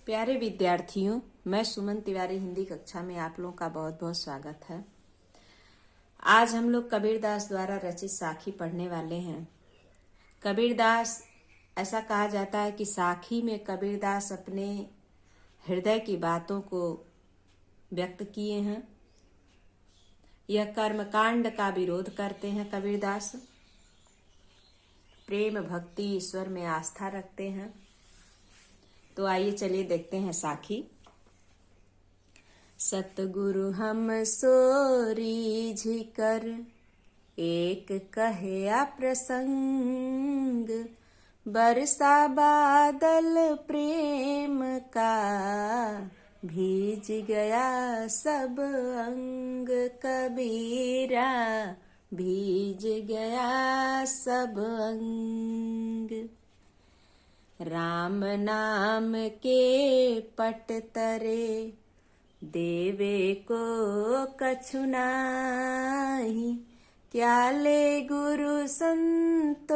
प्यारे विद्यार्थियों, मैं सुमन तिवारी हिंदी कक्षा में आप लोगों का बहुत बहुत स्वागत है। आज हम लोग कबीरदास द्वारा रचित साखी पढ़ने वाले हैं। कबीरदास, ऐसा कहा जाता है कि साखी में कबीरदास अपने हृदय की बातों को व्यक्त किए हैं। यह कर्मकांड का विरोध करते हैं कबीरदास। प्रेम भक्ति ईश्वर में आस्था रखते हैं। तो आइए चलिए देखते हैं साखी। सतगुरु हम सो रीझ कर एक कहया प्रसंग, बरसा बादल प्रेम का भीज गया सब अंग। कबीरा भीज गया सब अंग। राम नाम के पट तरे देवे को कछु नाही, क्या ले गुरु संतोषिए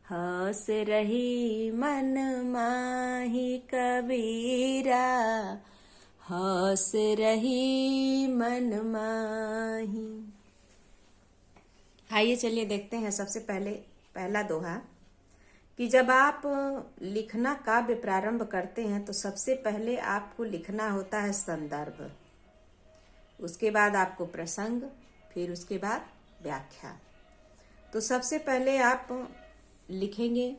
हंस रही मन माही। कबीरा हंस रही मन माही। आइए चलिए देखते हैं। सबसे पहला दोहा कि जब आप लिखना काव्य प्रारंभ करते हैं तो सबसे पहले आपको लिखना होता है संदर्भ, उसके बाद आपको प्रसंग, फिर उसके बाद व्याख्या। तो सबसे पहले आप लिखेंगे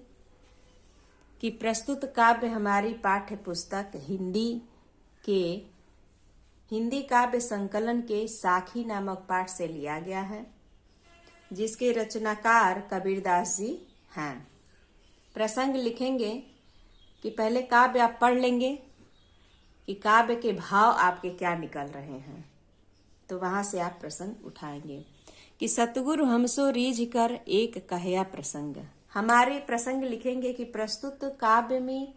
कि प्रस्तुत काव्य हमारी पाठ्य पुस्तक हिंदी काव्य संकलन के साखी नामक पाठ से लिया गया है, जिसके रचनाकार कबीरदास जी हैं। प्रसंग लिखेंगे कि पहले काव्य आप पढ़ लेंगे कि काव्य के भाव आपके क्या निकल रहे हैं, तो वहां से आप प्रसंग उठाएंगे कि सतगुरु हमसो रीझ कर एक कहया प्रसंग। हमारे प्रसंग लिखेंगे कि प्रस्तुत काव्य में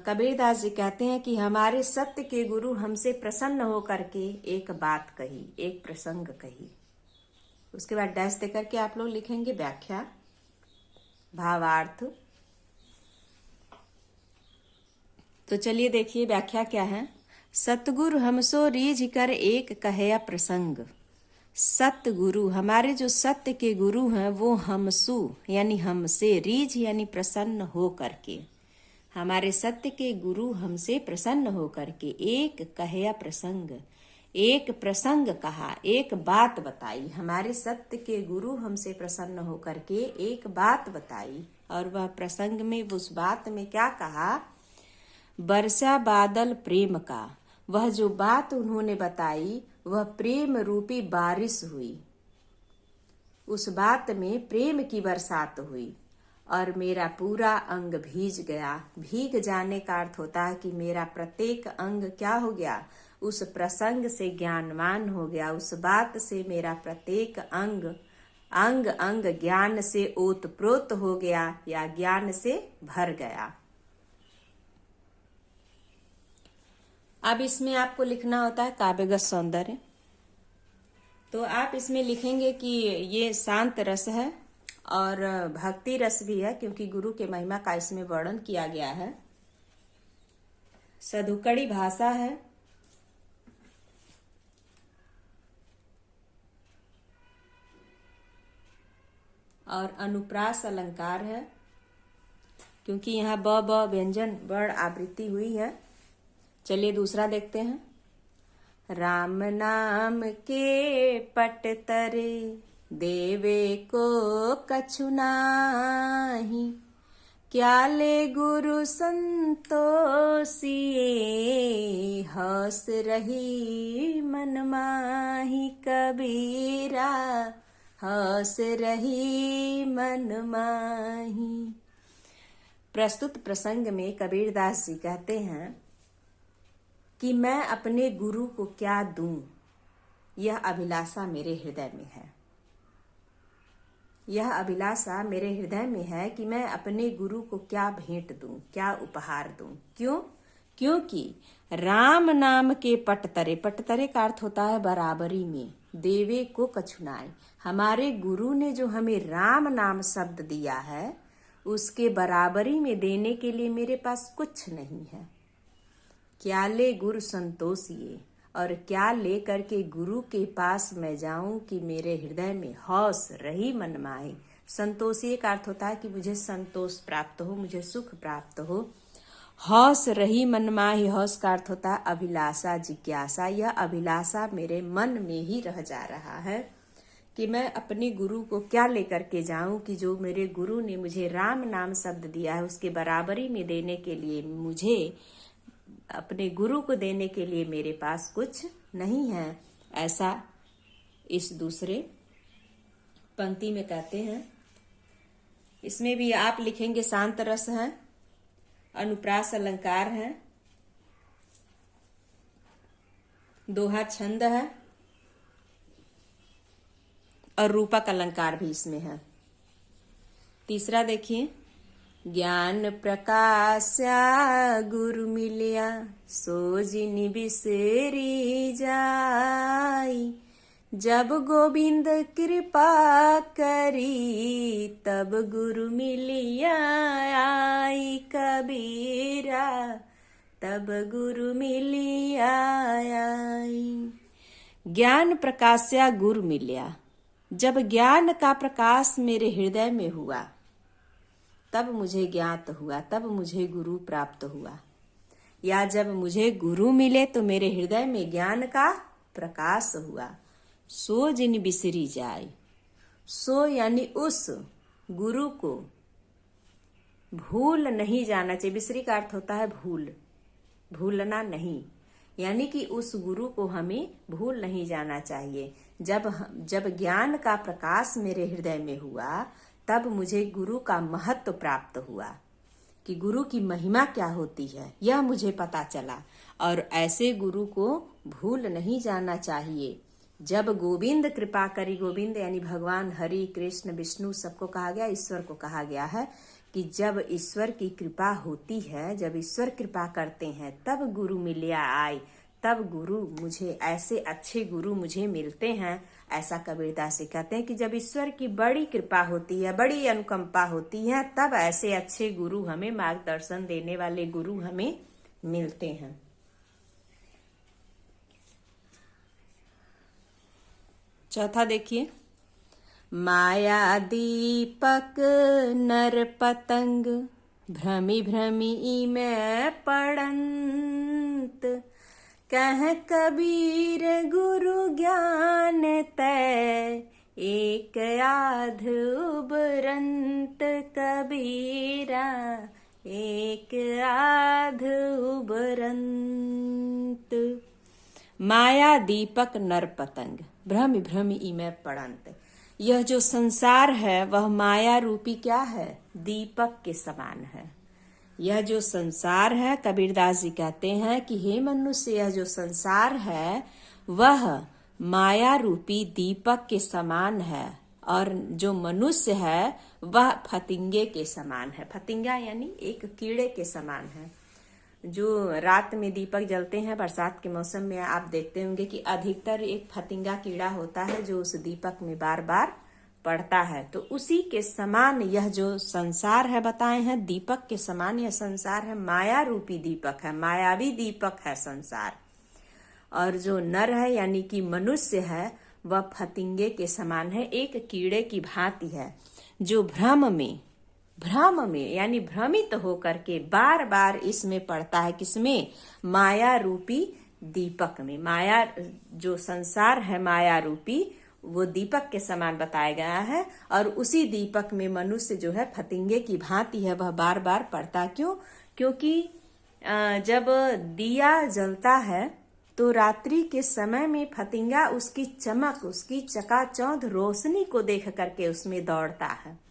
कबीरदास जी कहते हैं कि हमारे सत्य के गुरु हमसे प्रसन्न होकर के एक बात कही, एक प्रसंग कही। उसके बाद डैश देकर के आप लोग लिखेंगे व्याख्या, भावार्थ। तो चलिए देखिए व्याख्या क्या है। सतगुरु हमसो रीझ कर एक कहया प्रसंग। सतगुरु, हमारे जो सत्य के गुरु हैं वो हमसु यानी हमसे, रीझ यानी प्रसन्न हो करके, हमारे सत्य के गुरु हमसे प्रसन्न हो करके एक कहया प्रसंग, एक प्रसंग कहा, एक बात बताई। हमारे सत्य के गुरु हमसे प्रसन्न होकर के एक बात बताई, और वह प्रसंग में उस बात में क्या कहा? बरसा बादल प्रेम का। वह जो बात उन्होंने बताई वह प्रेम रूपी बारिश हुई। उस बात में प्रेम की बरसात हुई और मेरा पूरा अंग भीज गया। भीग जाने का अर्थ होता है कि मेरा प्रत्येक अंग क्या हो गया? उस प्रसंग से ज्ञानवान हो गया। उस बात से मेरा प्रत्येक अंग अंग अंग ज्ञान से ओतप्रोत हो गया या ज्ञान से भर गया। अब इसमें आपको लिखना होता है काव्यगत सौंदर्य। तो आप इसमें लिखेंगे कि ये शांत रस है और भक्ति रस भी है, क्योंकि गुरु के महिमा का इसमें वर्णन किया गया है। सधुकड़ी भाषा है, और अनुप्रास अलंकार है, क्योंकि यहाँ ब व्यंजन वर्ण आवृत्ति हुई है। चलिए दूसरा देखते हैं। राम नाम के पट तरे देवे को कछु नाही, क्या ले गुरु संतोषिए हंस रही मन माही। कबीरा हंस रही मन माही। प्रस्तुत प्रसंग में कबीरदास जी कहते हैं कि मैं अपने गुरु को क्या दूं, यह अभिलाषा मेरे हृदय में है। यह अभिलाषा मेरे हृदय में है कि मैं अपने गुरु को क्या भेंट दूं, क्या उपहार दूं। क्यों? क्योंकि राम नाम के पटतरे, पटतरे का अर्थ होता है बराबरी में, देवे को कछुनाए। हमारे गुरु ने जो हमें राम नाम शब्द दिया है उसके बराबरी में देने के लिए मेरे पास कुछ नहीं है। क्या ले गुरु संतोषिए, और क्या ले करके गुरु के पास मैं जाऊं कि मेरे हृदय में हौस रही मन माहे। संतोषिए का अर्थ होता है कि मुझे संतोष प्राप्त हो, मुझे सुख प्राप्त हो। हौस रही मन माहे, हौस का अर्थ होता है अभिलाषा, जिज्ञासा। यह अभिलाषा मेरे मन में ही रह जा रहा है कि मैं अपने गुरु को क्या लेकर के जाऊं कि जो मेरे गुरु ने मुझे राम नाम शब्द दिया है उसके बराबरी में देने के लिए, मुझे अपने गुरु को देने के लिए मेरे पास कुछ नहीं है। ऐसा इस दूसरे पंक्ति में कहते हैं। इसमें भी आप लिखेंगे शांत रस है, अनुप्रास अलंकार है, दोहा छंद है और रूपक अलंकार भी इसमें है। तीसरा देखिए, ज्ञान प्रकाश्या गुरु मिलिया सो जिनि बिसेरी जाई। जब गोविंद कृपा करी तब गुरु मिलिया आई। कबीरा तब गुरु मिलिया आई। ज्ञान प्रकाश्या गुरु मिलिया, जब ज्ञान का प्रकाश मेरे हृदय में हुआ तब मुझे ज्ञात हुआ, तब मुझे गुरु प्राप्त हुआ। या जब मुझे गुरु मिले तो मेरे हृदय में ज्ञान का प्रकाश हुआ। सो जिन बिसरी जाए, सो यानी उस गुरु को भूल नहीं जाना चाहिए। बिसरी का अर्थ होता है भूल, भूलना नहीं, यानी कि उस गुरु को हमें भूल नहीं जाना चाहिए। जब ज्ञान का प्रकाश मेरे हृदय में हुआ तब मुझे गुरु का महत्व प्राप्त हुआ कि गुरु की महिमा क्या होती है, यह मुझे पता चला। और ऐसे गुरु को भूल नहीं जाना चाहिए। जब गोविंद कृपा करी, गोविंद यानी भगवान हरि कृष्ण विष्णु सबको कहा गया, ईश्वर को कहा गया है कि जब ईश्वर की कृपा होती है, जब ईश्वर कृपा करते हैं तब गुरु मिलिया आए, तब गुरु मुझे, ऐसे अच्छे गुरु मुझे मिलते हैं। ऐसा कबीरदास जी कहते हैं कि जब ईश्वर की बड़ी कृपा होती है, बड़ी अनुकंपा होती है, तब ऐसे अच्छे गुरु हमें, मार्गदर्शन देने वाले गुरु हमें मिलते हैं। चौथा देखिए, माया दीपक नर पतंग भ्रमी भ्रमी में पड़ंत। कह कबीर गुरु ज्ञान तै एक आध उबरंत। कबीरा एक आध उबरंत। माया दीपक नर पतंग भ्रम भ्रम इमे पड़ंत। यह जो संसार है वह माया रूपी क्या है, दीपक के समान है। यह जो संसार है, कबीरदास जी कहते हैं कि हे मनुष्य, यह जो संसार है वह माया रूपी दीपक के समान है, और जो मनुष्य है वह फतिंगे के समान है। फतिंगा यानी एक कीड़े के समान है। जो रात में दीपक जलते हैं, बरसात के मौसम में आप देखते होंगे कि अधिकतर एक फतिंगा कीड़ा होता है जो उस दीपक में बार बार पड़ता है। तो उसी के समान यह जो संसार है, बताए हैं दीपक के समान यह संसार है। माया रूपी दीपक है, मायावी दीपक है संसार। और जो नर है यानी कि मनुष्य है वह फतिंगे के समान है, एक कीड़े की भांति है जो भ्रम में यानी भ्रमित होकर के बार बार इसमें पड़ता है। किसमें, माया रूपी दीपक में। माया जो संसार है माया रूपी, वो दीपक के समान बताया गया है। और उसी दीपक में मनुष्य जो है फतिंगे की भांति है, वह बार बार पड़ता। क्यों? क्योंकि जब दिया जलता है तो रात्रि के समय में फतिंगा उसकी चमक, उसकी चकाचौंध रोशनी को देख करके उसमें दौड़ता है,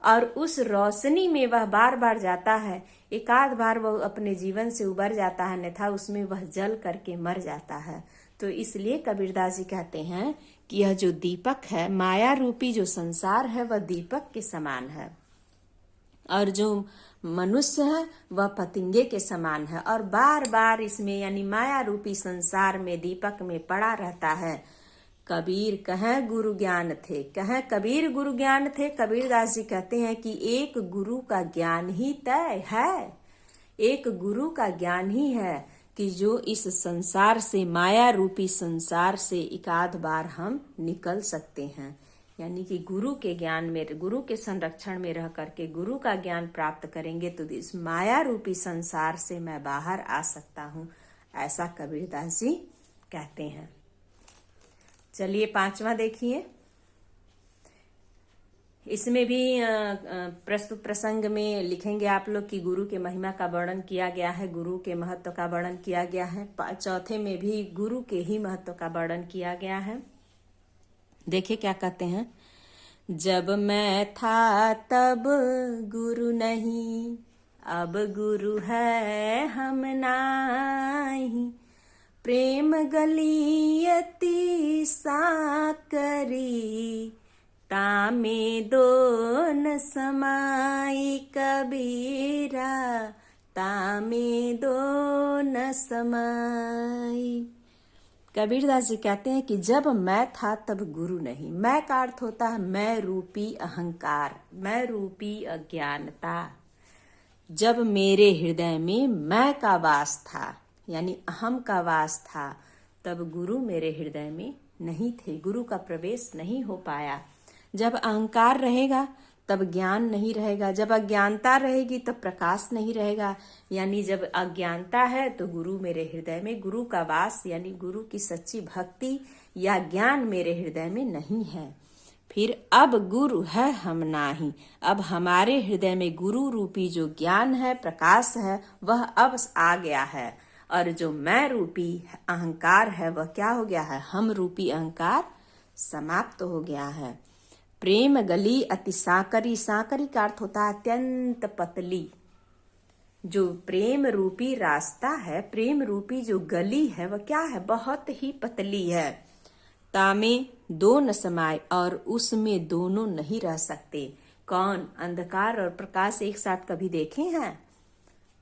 और उस रोशनी में वह बार बार जाता है। एक आध बार वह अपने जीवन से उबर जाता है, अन्यथा उसमें वह जल करके मर जाता है। तो इसलिए कबीरदास जी कहते हैं कि यह जो दीपक है, माया रूपी जो संसार है, वह दीपक के समान है, और जो मनुष्य है वह पतिंगे के समान है। और बार बार इसमें यानी माया रूपी संसार में दीपक में पड़ा रहता है। कबीर कहें गुरु ज्ञान थे, कहें कबीर गुरु ज्ञान थे। कबीरदास जी कहते हैं कि एक गुरु का ज्ञान ही तय है, एक गुरु का ज्ञान ही है कि जो इस संसार से, माया रूपी संसार से एकाध बार हम निकल सकते हैं। यानी कि गुरु के ज्ञान में, गुरु के संरक्षण में रह करके गुरु का ज्ञान प्राप्त करेंगे तो इस माया रूपी संसार से मैं बाहर आ सकता हूँ, ऐसा कबीरदास जी कहते हैं। चलिए 5वां देखिए। इसमें भी प्रस्तुत प्रसंग में लिखेंगे आप लोग कि गुरु के महिमा का वर्णन किया गया है, गुरु के महत्व का वर्णन किया गया है। चौथे में भी गुरु के ही महत्व का वर्णन किया गया है। देखिए क्या कहते हैं। जब मैं था तब गुरु नहीं, अब गुरु है हम नाही। प्रेम गलियती साकरी, तामे दो न समाई कबीरा, तामे दो न समाई। कबीरदास जी कहते हैं कि जब मैं था तब गुरु नहीं। मैं का अर्थ होता है मैं रूपी अहंकार, मैं रूपी अज्ञानता। जब मेरे हृदय में मैं का वास था, यानी अहम का वास था, तब गुरु मेरे हृदय में नहीं थे, गुरु का प्रवेश नहीं हो पाया। जब अहंकार रहेगा तब ज्ञान नहीं रहेगा, जब अज्ञानता रहेगी तब प्रकाश नहीं रहेगा। यानी जब अज्ञानता है तो गुरु मेरे हृदय में, गुरु का वास यानी गुरु की सच्ची भक्ति या ज्ञान मेरे हृदय में नहीं है। फिर अब गुरु है हम नाही, अब हमारे हृदय में गुरु रूपी जो ज्ञान है, प्रकाश है, वह अब आ गया है। और जो मैं रूपी अहंकार है वह क्या हो गया है, हम रूपी अहंकार समाप्त हो गया है। प्रेम गली अति साकरी, साकरी का अर्थ होता है अत्यंत पतली। जो प्रेम रूपी रास्ता है, प्रेम रूपी जो गली है वह क्या है, बहुत ही पतली है। तामे दो न समाये, और उसमें दोनों नहीं रह सकते। कौन? अंधकार और प्रकाश एक साथ कभी देखे हैं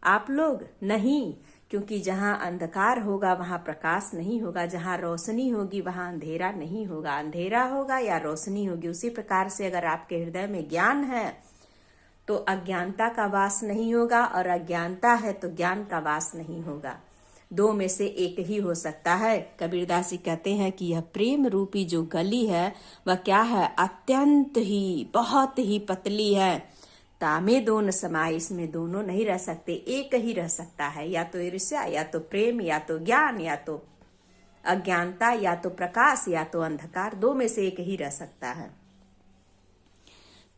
आप लोग? नहीं, क्योंकि जहां अंधकार होगा वहां प्रकाश नहीं होगा, जहां रोशनी होगी वहां अंधेरा नहीं होगा। अंधेरा होगा या रोशनी होगी। उसी प्रकार से अगर आपके हृदय में ज्ञान है तो अज्ञानता का वास नहीं होगा, और अज्ञानता है तो ज्ञान का वास नहीं होगा। दो में से एक ही हो सकता है। कबीरदास जी कहते हैं कि यह प्रेम रूपी जो गली है वह क्या है, अत्यंत ही, बहुत ही पतली है। तामे दो न समाये, इसमें दोनों नहीं रह सकते, एक ही रह सकता है, या तो ईर्ष्या, या तो प्रेम, या तो ज्ञान, या तो अज्ञानता, या तो प्रकाश, या तो अंधकार। दो में से एक ही रह सकता है।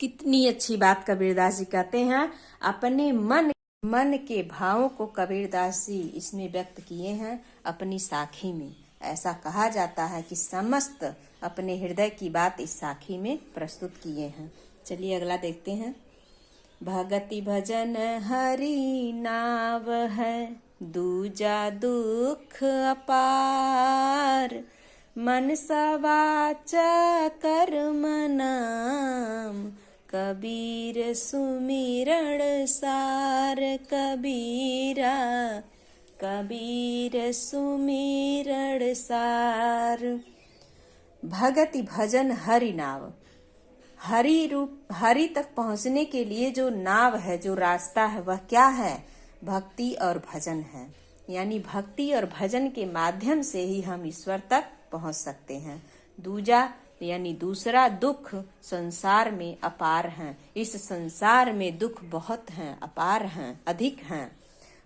कितनी अच्छी बात कबीरदास जी कहते हैं। अपने मन के भावों को कबीरदास जी इसमें व्यक्त किए हैं अपनी साखी में। ऐसा कहा जाता है कि समस्त अपने हृदय की बात इस साखी में प्रस्तुत किए हैं। चलिए अगला देखते हैं। भगति भजन हरि नाव है, दूजा दुख अपार। मनसा वाचा कर्म नाम, कबीर सुमिरण सार। कबीरा कबीर सुमिरण सार। भगति भजन हरि नाव, हरि तक पहुंचने के लिए जो नाव है, जो रास्ता है, वह क्या है, भक्ति और भजन है। यानी भक्ति और भजन के माध्यम से ही हम ईश्वर तक पहुंच सकते हैं। दूजा यानी दूसरा दुख संसार में अपार हैं। इस संसार में दुख बहुत हैं, अपार हैं, अधिक हैं।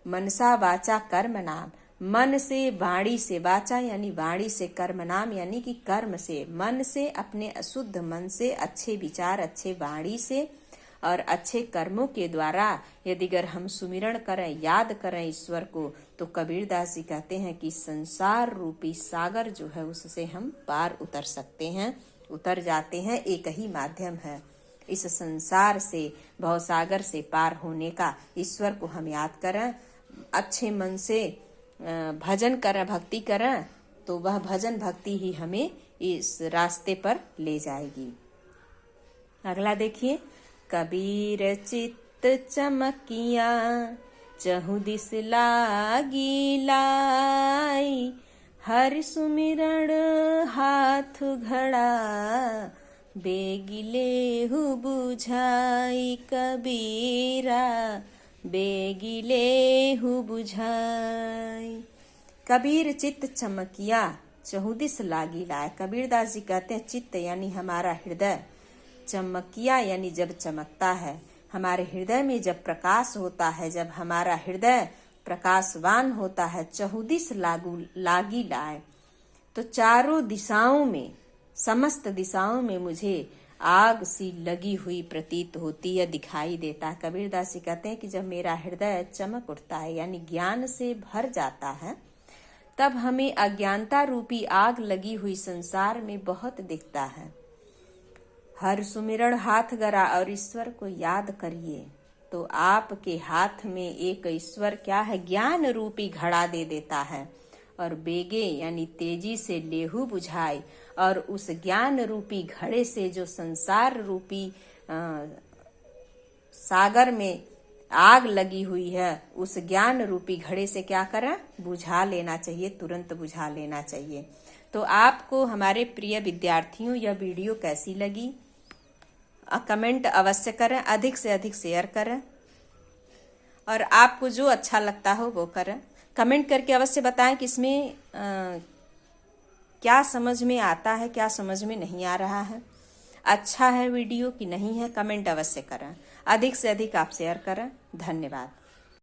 मनसा वाचा कर्म नाम, मन से वाणी से, वाचा यानी वाणी से, कर्म नाम यानी कि कर्म से, मन से, अपने अशुद्ध मन से, अच्छे विचार, अच्छे वाणी से और अच्छे कर्मों के द्वारा यदि अगर हम सुमिरण करें, याद करें ईश्वर को, तो कबीरदास जी कहते हैं कि संसार रूपी सागर जो है उससे हम पार उतर सकते हैं, उतर जाते हैं। एक ही माध्यम है इस संसार से, भवसागर से पार होने का। ईश्वर को हम याद करें, अच्छे मन से भजन करें, भक्ति करें, तो वह भजन भक्ति ही हमें इस रास्ते पर ले जाएगी। अगला देखिए। कबीर चित्त चमकिया, चहु दिस लागी लाई। हरि सुमिरण हाथ घड़ा, बेगिले हु बुझाई कबीरा, बेगिले हु बुझाई। कबीर चित्त चमकिया, चहुदिस लागी लाए। कबीरदास जी कहते हैं चित्त यानी हमारा हृदय, चमकिया यानी जब चमकता है, हमारे हृदय में जब प्रकाश होता है, जब हमारा हृदय प्रकाशवान होता है, चहुदिस लागी लाए, तो चारों दिशाओं में, समस्त दिशाओं में मुझे आग सी लगी हुई प्रतीत होती है, दिखाई देता है। कबीरदास जी कहते हैं कि जब मेरा हृदय चमक उठता है यानी ज्ञान से भर जाता है, तब हमें अज्ञानता रूपी आग लगी हुई संसार में बहुत दिखता है। हर सुमिरण हाथ गरा, और ईश्वर को याद करिए तो आपके हाथ में एक ईश्वर क्या है, ज्ञान रूपी घड़ा दे देता है, और बेगे यानी तेजी से लेहू बुझाई, और उस ज्ञान रूपी घड़े से जो संसार रूपी सागर में आग लगी हुई है, उस ज्ञान रूपी घड़े से क्या करें, बुझा लेना चाहिए, तुरंत बुझा लेना चाहिए। तो आपको हमारे प्रिय विद्यार्थियों यह वीडियो कैसी लगी, कमेंट अवश्य करें, अधिक से अधिक शेयर करें, और आपको जो अच्छा लगता हो वो करें। कमेंट करके अवश्य बताएं कि इसमें क्या समझ में आता है, क्या समझ में नहीं आ रहा है, अच्छा है वीडियो कि नहीं है, कमेंट अवश्य करें। अधिक से अधिक आप शेयर करें। धन्यवाद।